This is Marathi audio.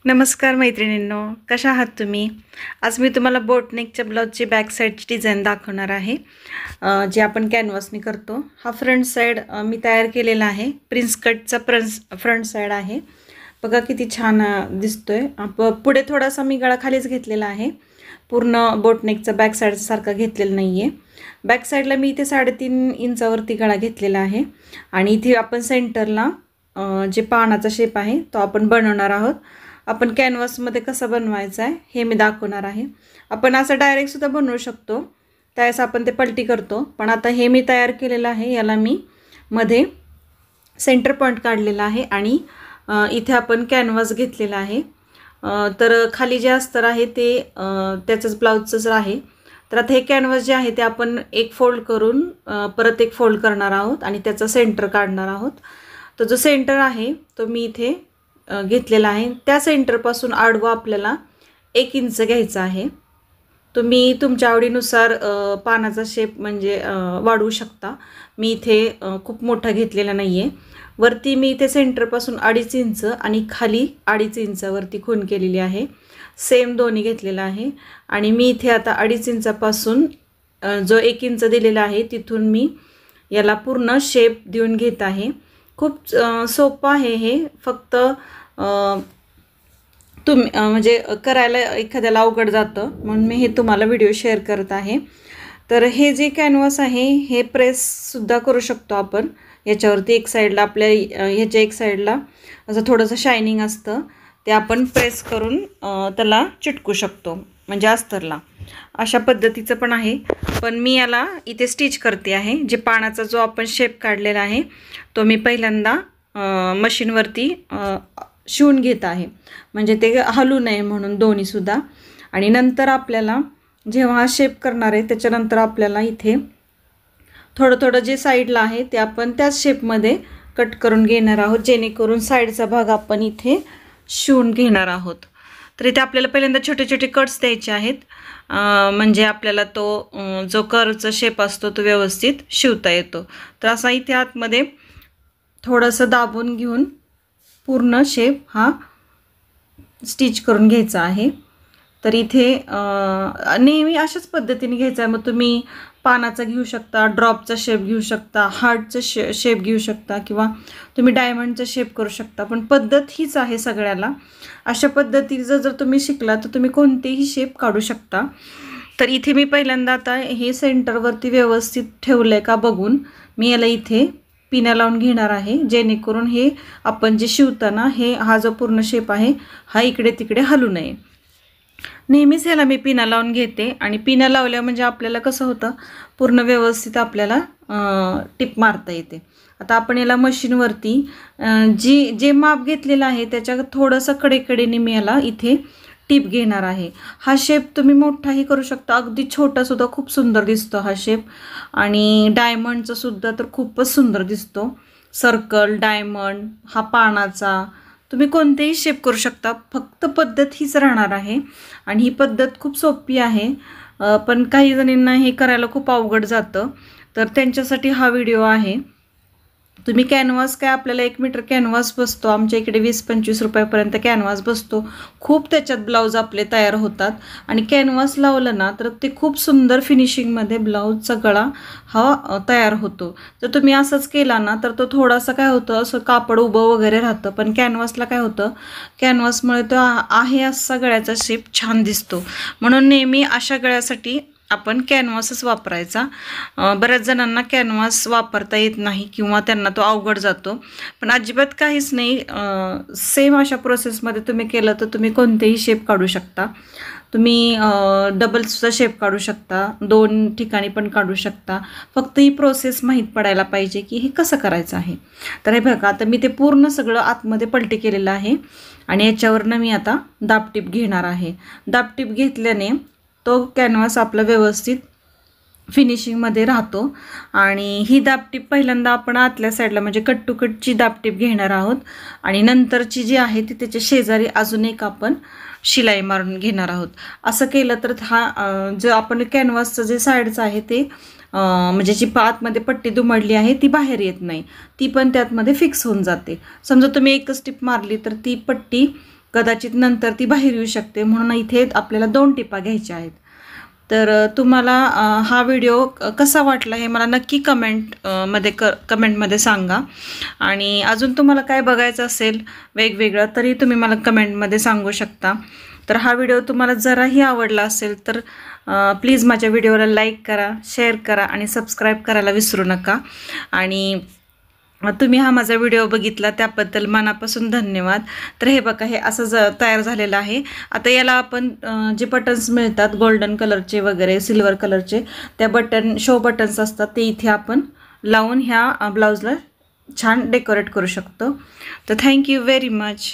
नमस्कार मैत्रिणींनो, कशा आहात तुम्ही? आज मी तुम्हाला बोटनेकच्या ब्लाउजची बॅक साईडची डिझाईन दाखवणार आहे, जे आपण कॅनव्हासने करतो. हा फ्रंट साईड मी तयार केलेला आहे. प्रिन्स कटचा फ्रंट साईड आहे. बघा किती छान दिसतोय. पुढे थोडासा मी गळा खालीच घेतलेला आहे. पूर्ण बोटनेकचा बॅक साईड सारखा घेतलेला नाहीये. बॅक साईडला मी इथे 3.5 इंचावरती गळा घेतलेला आहे आणि इथे आपण सेंटरला जे पानाचा शेप आहे तो आपण बनवणार आहोत. आपण कॅनव्हासमध्ये कसं बनवायचं आहे हे मी दाखवणार आहे. आपण असं डायरेक्ट सुद्धा बनवू शकतो, त्यावेळेस आपण ते पलटी करतो. पण आता हे मी तयार केलेलं आहे. याला मी मध्ये सेंटर पॉईंट काढलेला आहे आणि इथे आपण कॅनव्हास घेतलेला आहे. तर खाली जे अस्तर आहे ते त्याचंच ब्लाउजचंच आहे. तर आता हे कॅनव्हास जे आहे ते आपण एक फोल्ड करून परत एक फोल्ड करणार आहोत आणि त्याचा सेंटर काढणार आहोत. तो जो सेंटर आहे तो मी इथे घेतलेला आहे. त्या सेंटरपासून आडवा आपल्याला 1 इंच घ्यायचा आहे. तुम्ही तुमच्या आवडीनुसार पानाचा शेप म्हणजे वाढवू शकता. मी इथे खूप मोठा घेतलेला नाही आहे. वरती मी इथे सेंटरपासून 2.5 इंच आणि खाली 2.5 इंचावरती खूण केलेली आहे. सेम दोन्ही घेतलेला आहे आणि मी इथे आता 2.5 इंचापासून जो 1 इंच दिलेला आहे तिथून मी याला पूर्ण शेप देऊन घेत आहे. खूप सोपं आहे हे. फक्त म्हणजे करायला एखाद्याला अवघड जातं म्हणून मी हे तुम्हाला व्हिडिओ शेअर करत आहे. तर हे जे कॅनव्हास आहे हे प्रेससुद्धा करू शकतो आपण. याच्यावरती एक साईडला आपल्या ह्याच्या एक साईडला असं थोडंसं शायनिंग असतं, ते आपण प्रेस करून त्याला चिटकू शकतो म्हणजे अस्तरला. अशा पद्धतीचं पण आहे. पण मी याला इथे स्टिच करते आहे. जे पानाचा जो आपण शेप काढलेला आहे तो मी पहिल्यांदा मशीनवरती शिवून घेत आहे, म्हणजे ते हलू नये म्हणून दोन्हीसुद्धा. आणि नंतर आपल्याला जेव्हा हा शेप करणार आहे त्याच्यानंतर आपल्याला इथे थोडं थोडं जे साईडला आहे ते आपण त्याच शेपमध्ये कट करून घेणार आहोत, जेणेकरून साईडचा भाग आपण इथे शिवून घेणार आहोत. तर इथे आपल्याला पहिल्यांदा छोटे छोटे कट्स द्यायचे आहेत, म्हणजे आपल्याला तो जो कर्वचा शेप असतो तो व्यवस्थित शिवता येतो. तर असा इथे आतमध्ये थोडंसं दाबून घेऊन पूर्ण शेप हा स्टिच करून घ्यायचा आहे. तर इथे नेहमी अशाच पद्धतीने घ्यायचा आहे. मग तुम्ही पानाचा घेऊ शकता, ड्रॉपचा शेप घेऊ शकता, हार्टचा शेप घेऊ शकता किंवा तुम्ही डायमंडचा शेप करू शकता. पण पद्धत हीच आहे सगळ्याला. अशा पद्धतीचं जर तुम्ही शिकला तर तुम्ही कोणतेही शेप काढू शकता. तर इथे मी पहिल्यांदा आता हे सेंटरवरती व्यवस्थित ठेवलं आहे का बघून मी याला इथे पिना लावून घेणार आहे, जेणेकरून हे आपण जे शिवताना हा जो पूर्ण शेप आहे हा इकडे तिकडे हलू नये. नेहमीच याला मी पिना लावून घेते आणि पिना लावल्या म्हणजे आपल्याला कसं होतं, पूर्ण व्यवस्थित आपल्याला टिप मारता येते. आता आपण याला मशीनवरती जे माप घेतलेलं आहे त्याच्या थोडंसं कडेकडेने मी याला इथे टिप घेणार आहे. हा शेप तुम्ही मोठाही करू शकता, अगदी छोटासुद्धा खूप सुंदर दिसतो हा शेप. आणि डायमंडचा सुद्धा तर खूपच सुंदर दिसतो. सर्कल, डायमंड, हा पानाचा, तुम्ही कोणतेही शेप करू शकता. फक्त पद्धत हीच राहणार आहे आणि ही पद्धत खूप सोपी आहे. पण काही जणींना हे करायला खूप अवघड जातं, तर त्यांच्यासाठी हा व्हिडिओ आहे. तुम्ही कॅनव्हास काय आपल्याला 1 मीटर कॅनव्हास बसतो, आमच्या इकडे 20-25 रुपयापर्यंत कॅनव्हास बसतो. खूप त्याच्यात ब्लाऊज आपले तयार होतात आणि कॅनव्हास लावलं ना तर ते खूप सुंदर फिनिशिंगमध्ये ब्लाऊजचा गळा हा तयार होतो. जर तुम्ही असंच केला ना तर तो थोडासा काय होतं, असं कापड उभं वगैरे राहतं. पण कॅनव्हासला काय होतं, कॅनव्हासमुळे तो आहे असा गळ्याचा शेप छान दिसतो. म्हणून नेहमी अशा गळ्यासाठी आपण कॅनव्हासच वापरायचा. बऱ्याच जणांना कॅनव्हास वापरता येत नाही किंवा त्यांना तो अवघड जातो, पण अजिबात काहीच नाही. सेम अशा प्रोसेसमध्ये तुम्ही केलं तर तुम्ही कोणतेही शेप काढू शकता. तुम्ही डबलचा शेप काढू शकता, 2 ठिकाणी पण काढू शकता. फक्त ही प्रोसेस माहीत पडायला पाहिजे की हे कसं करायचं आहे. तर हे बघा, आता मी ते पूर्ण सगळं आतमध्ये पलटी केलेलं आहे आणि याच्यावरनं मी आता दाबटीप घेणार आहे. दाबटीप घेतल्याने तो कॅनव्हास आपला व्यवस्थित फिनिशिंगमध्ये राहतो. आणि ही दाबटीप पहिल्यांदा आपण आतल्या साईडला म्हणजे कट टू कटची दाबटीप घेणार आहोत आणि नंतरची जी आहे ती त्याच्या शेजारी अजून एक आपण शिलाई मारून घेणार आहोत. असं केलं तर हा जो आपण कॅनव्हासचं जे साईडचं आहे ते म्हणजे जी आतमध्ये पट्टी दुमडली आहे ती बाहेर येत नाही, ती पण त्यातमध्ये फिक्स होऊन जाते. समजा तुम्ही एकच टिप मारली तर ती पट्टी कदाचित नंतर ती बाहेर येऊ शकते, म्हणून इथे आपल्याला 2 टिपा घ्यायच्या आहेत. तर तुम्हाला हा व्हिडिओ कसा वाटला हे मला नक्की कमेंटमध्ये सांगा. आणि अजून तुम्हाला काय बघायचं असेल वेगवेगळं तरी तुम्ही मला कमेंटमध्ये सांगू शकता. तर हा व्हिडिओ तुम्हाला जराही आवडला असेल तर प्लीज माझ्या व्हिडिओला लाईक करा, शेअर करा आणि सबस्क्राईब करायला विसरू नका. आणि तुम्ही हा माझा व्हिडिओ बघितला त्याबद्दल मनापासून धन्यवाद. तर हे बघा, हे असं तयार झालेलं आहे. आता याला आपण जे बटन्स मिळतात गोल्डन कलरचे वगैरे सिल्वर कलरचे, त्या शो बटन्स असतात ते इथे आपण लावून ह्या ब्लाऊजला छान डेकोरेट करू शकतो. तर थँक्यू व्हेरी मच.